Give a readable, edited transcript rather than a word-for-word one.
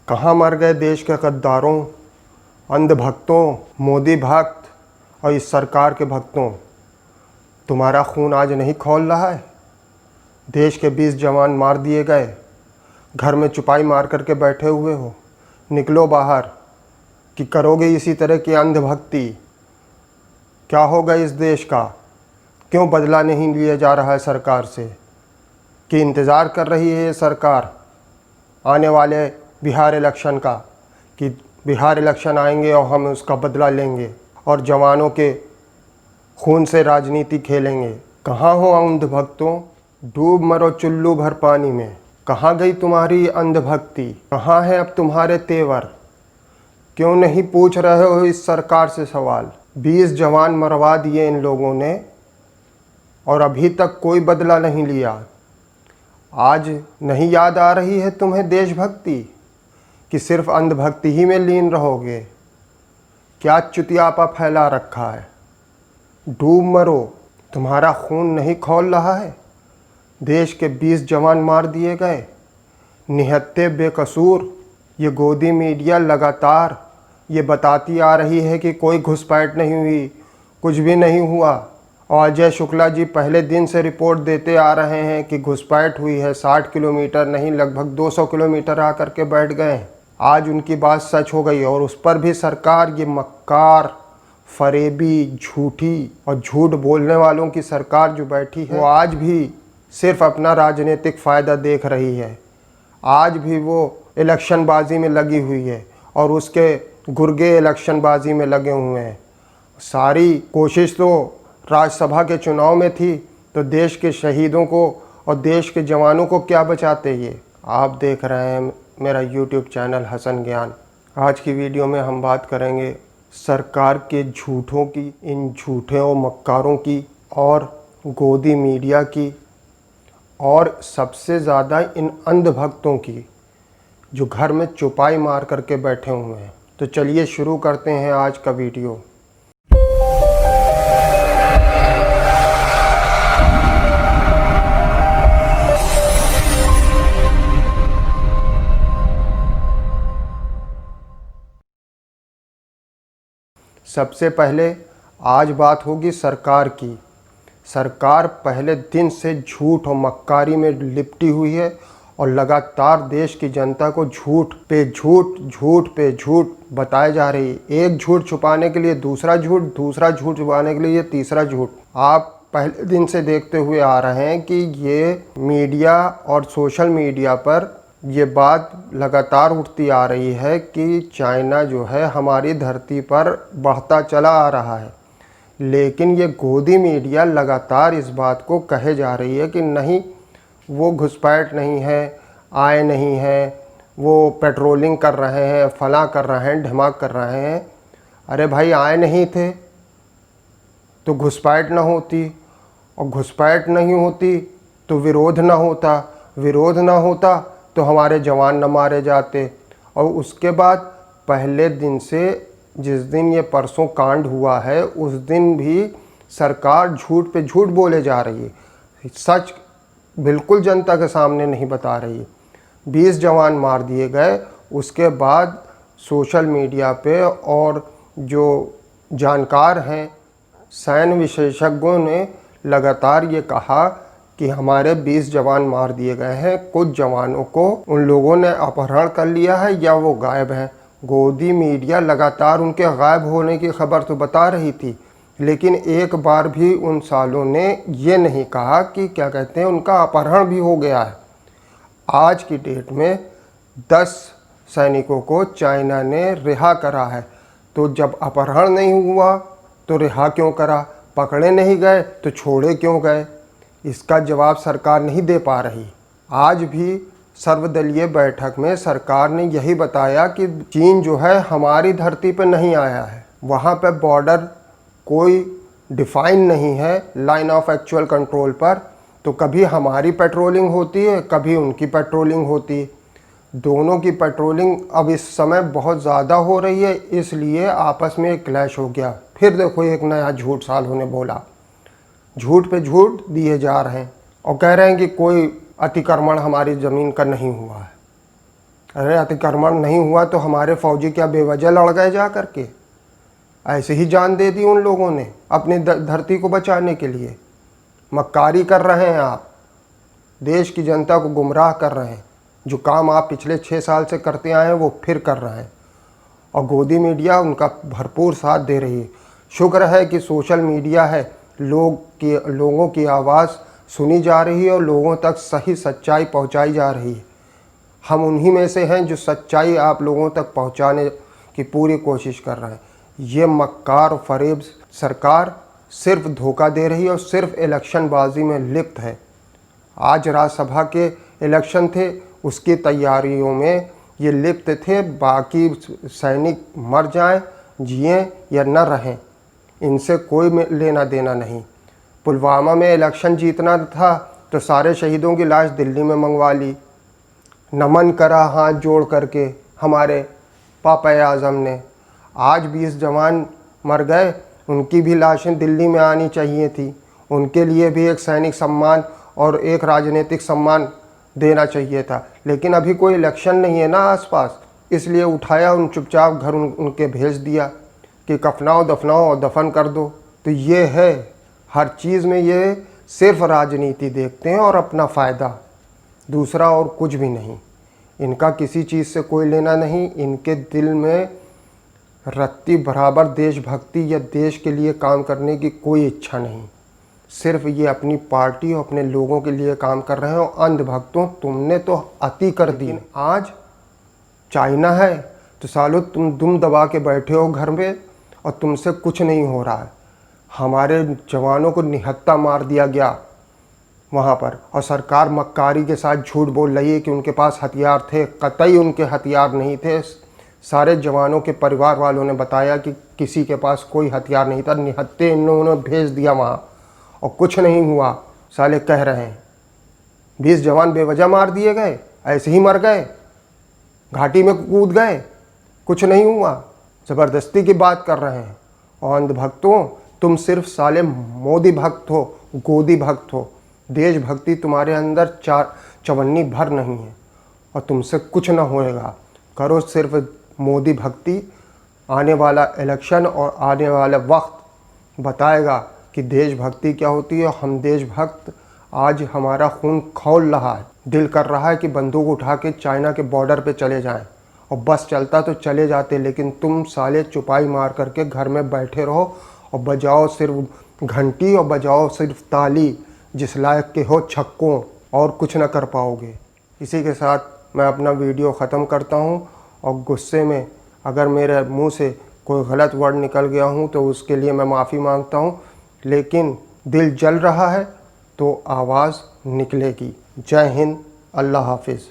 कहाँ मर गए देश के गद्दारों, अंधभक्तों, मोदी भक्त और इस सरकार के भक्तों। तुम्हारा खून आज नहीं खौल रहा है। देश के 20 जवान मार दिए गए, घर में चुपाई मार करके बैठे हुए हो। निकलो बाहर कि करोगे इसी तरह की अंधभक्ति। क्या होगा इस देश का? क्यों बदला नहीं लिया जा रहा है सरकार से? कि इंतज़ार कर रही है ये सरकार आने वाले बिहार इलेक्शन का, कि बिहार इलेक्शन आएंगे और हम उसका बदला लेंगे और जवानों के खून से राजनीति खेलेंगे। कहाँ हो अंधभक्तों? डूब मरो चुल्लू भर पानी में। कहाँ गई तुम्हारी अंधभक्ति? कहाँ है अब तुम्हारे तेवर? क्यों नहीं पूछ रहे हो इस सरकार से सवाल? 20 जवान मरवा दिए इन लोगों ने और अभी तक कोई बदला नहीं लिया। आज नहीं याद आ रही है तुम्हें देशभक्ति, कि सिर्फ अंधभक्ति ही में लीन रहोगे? क्या चुतियापा फैला रखा है? डूब मरो, तुम्हारा खून नहीं खौल रहा है? देश के 20 जवान मार दिए गए, निहत्थे बेकसूर। ये गोदी मीडिया लगातार ये बताती आ रही है कि कोई घुसपैठ नहीं हुई, कुछ भी नहीं हुआ। और अजय शुक्ला जी पहले दिन से रिपोर्ट देते आ रहे हैं कि घुसपैठ हुई है। 60 किलोमीटर नहीं, लगभग 200 किलोमीटर आकर के बैठ गए। आज उनकी बात सच हो गई और उस पर भी सरकार, ये मक्कार, फरेबी, झूठी और झूठ बोलने वालों की सरकार जो बैठी है, वो आज भी सिर्फ अपना राजनीतिक फ़ायदा देख रही है। आज भी वो इलेक्शन बाजी में लगी हुई है और उसके गुर्गे इलेक्शन बाजी में लगे हुए हैं। सारी कोशिश तो राज्यसभा के चुनाव में थी, तो देश के शहीदों को और देश के जवानों को क्या बचाते ये? आप देख रहे हैं मेरा YouTube चैनल हसन ज्ञान। आज की वीडियो में हम बात करेंगे सरकार के झूठों की, इन झूठे और मक्कारों की और गोदी मीडिया की, और सबसे ज़्यादा इन अंधभक्तों की जो घर में चुपाई मार करके बैठे हुए हैं। तो चलिए शुरू करते हैं आज का वीडियो। सबसे पहले आज बात होगी सरकार की। सरकार पहले दिन से झूठ और मक्कारी में लिपटी हुई है और लगातार देश की जनता को झूठ पे झूठ, झूठ पे झूठ बताए जा रही है। एक झूठ छुपाने के लिए दूसरा झूठ, दूसरा झूठ छुपाने के लिए तीसरा झूठ। आप पहले दिन से देखते हुए आ रहे हैं कि ये मीडिया और सोशल मीडिया पर ये बात लगातार उठती आ रही है कि चाइना जो है हमारी धरती पर बढ़ता चला आ रहा है। लेकिन ये गोदी मीडिया लगातार इस बात को कहे जा रही है कि नहीं, वो घुसपैठ नहीं है, आए नहीं हैं, वो पेट्रोलिंग कर रहे हैं, फला कर रहे हैं, ढमाक कर रहे हैं। अरे भाई, आए नहीं थे तो घुसपैठ ना होती, और घुसपैठ नहीं होती तो विरोध ना होता, विरोध ना होता तो हमारे जवान न मारे जाते। और उसके बाद पहले दिन से, जिस दिन ये परसों कांड हुआ है, उस दिन भी सरकार झूठ पे झूठ बोले जा रही है। सच बिल्कुल जनता के सामने नहीं बता रही है। 20 जवान मार दिए गए। उसके बाद सोशल मीडिया पे और जो जानकार हैं, सैन्य विशेषज्ञों ने लगातार ये कहा कि हमारे 20 जवान मार दिए गए हैं। कुछ जवानों को उन लोगों ने अपहरण कर लिया है या वो गायब हैं। गोदी मीडिया लगातार उनके गायब होने की खबर तो बता रही थी, लेकिन एक बार भी उन सालों ने ये नहीं कहा कि क्या कहते हैं, उनका अपहरण भी हो गया है। आज की डेट में 10 सैनिकों को चाइना ने रिहा करा है। तो जब अपहरण नहीं हुआ तो रिहा क्यों करा? पकड़े नहीं गए तो छोड़े क्यों गए? इसका जवाब सरकार नहीं दे पा रही। आज भी सर्वदलीय बैठक में सरकार ने यही बताया कि चीन जो है हमारी धरती पर नहीं आया है। वहाँ पे बॉर्डर कोई डिफाइन नहीं है लाइन ऑफ एक्चुअल कंट्रोल पर। तो कभी हमारी पेट्रोलिंग होती है, कभी उनकी पेट्रोलिंग होती है। दोनों की पेट्रोलिंग अब इस समय बहुत ज़्यादा हो रही है, इसलिए आपस में एक क्लैश हो गया। फिर देखो एक नया झूठ सालों ने बोला। झूठ पे झूठ दिए जा रहे हैं और कह रहे हैं कि कोई अतिक्रमण हमारी ज़मीन का नहीं हुआ है। अरे अतिक्रमण नहीं हुआ तो हमारे फौजी क्या बेवजह लड़ गए जा करके? ऐसे ही जान दे दी उन लोगों ने अपनी धरती को बचाने के लिए। मक्कारी कर रहे हैं आप, देश की जनता को गुमराह कर रहे हैं। जो काम आप पिछले 6 साल से करते आए हैं वो फिर कर रहे हैं, और गोदी मीडिया उनका भरपूर साथ दे रही है। शुक्र है कि सोशल मीडिया है, लोगों की आवाज़ सुनी जा रही है और लोगों तक सही सच्चाई पहुंचाई जा रही है। हम उन्हीं में से हैं जो सच्चाई आप लोगों तक पहुंचाने की पूरी कोशिश कर रहे हैं। ये मक्कार और फरेब सरकार सिर्फ धोखा दे रही है और सिर्फ इलेक्शनबाजी में लिप्त है। आज राज्यसभा के इलेक्शन थे, उसकी तैयारियों में ये लिप्त थे। बाकी सैनिक मर जाएं, जिएं या न रहें, इनसे कोई लेना देना नहीं। पुलवामा में इलेक्शन जीतना था तो सारे शहीदों की लाश दिल्ली में मंगवा ली, नमन करा हाथ जोड़ करके हमारे पापा आज़म ने। आज 20 जवान मर गए, उनकी भी लाशें दिल्ली में आनी चाहिए थी। उनके लिए भी एक सैनिक सम्मान और एक राजनीतिक सम्मान देना चाहिए था, लेकिन अभी कोई इलेक्शन नहीं है ना आसपास, इसलिए उठाया उन चुपचाप घर उनके भेज दिया कि कफनाओ दफनाओ और दफन कर दो। तो ये है, हर चीज़ में ये सिर्फ राजनीति देखते हैं और अपना फ़ायदा, दूसरा और कुछ भी नहीं। इनका किसी चीज़ से कोई लेना नहीं। इनके दिल में रत्ती बराबर देशभक्ति या देश के लिए काम करने की कोई इच्छा नहीं। सिर्फ ये अपनी पार्टी और अपने लोगों के लिए काम कर रहे हैं। और अंधभक्तों, तुमने तो अति कर दी। आज चाइना है तो सालों तुम दुम दबा के बैठे हो घर में और तुमसे कुछ नहीं हो रहा है। हमारे जवानों को निहत्था मार दिया गया वहाँ पर, और सरकार मक्कारी के साथ झूठ बोल रही है कि उनके पास हथियार थे। कतई उनके हथियार नहीं थे। सारे जवानों के परिवार वालों ने बताया कि किसी के पास कोई हथियार नहीं था। निहत्थे इन्होंने भेज दिया वहाँ और कुछ नहीं हुआ। साले कह रहे हैं 20 जवान बेवजह मार दिए गए, ऐसे ही मर गए, घाटी में कूद गए, कुछ नहीं हुआ। ज़बरदस्ती की बात कर रहे हैं। और अंधभक्तों, तुम सिर्फ साले मोदी भक्त हो, गोदी भक्त हो। देशभक्ति तुम्हारे अंदर चवन्नी भर नहीं है और तुमसे कुछ न होएगा। करो सिर्फ मोदी भक्ति। आने वाला इलेक्शन और आने वाला वक्त बताएगा कि देशभक्ति क्या होती है। हम देशभक्त, आज हमारा खून खौल रहा है, दिल कर रहा है कि बंदूक उठा के चाइना के बॉर्डर पे चले जाएं, और बस चलता तो चले जाते, लेकिन तुम साले चुपाई मार करके घर में बैठे रहो और बजाओ सिर्फ घंटी और बजाओ सिर्फ ताली, जिस लायक के हो छक्कों, और कुछ न कर पाओगे। इसी के साथ मैं अपना वीडियो ख़त्म करता हूँ। और गुस्से में अगर मेरे मुंह से कोई गलत वर्ड निकल गया हूँ तो उसके लिए मैं माफ़ी मांगता हूँ, लेकिन दिल जल रहा है तो आवाज़ निकलेगी। जय हिंद, अल्लाह हाफिज़।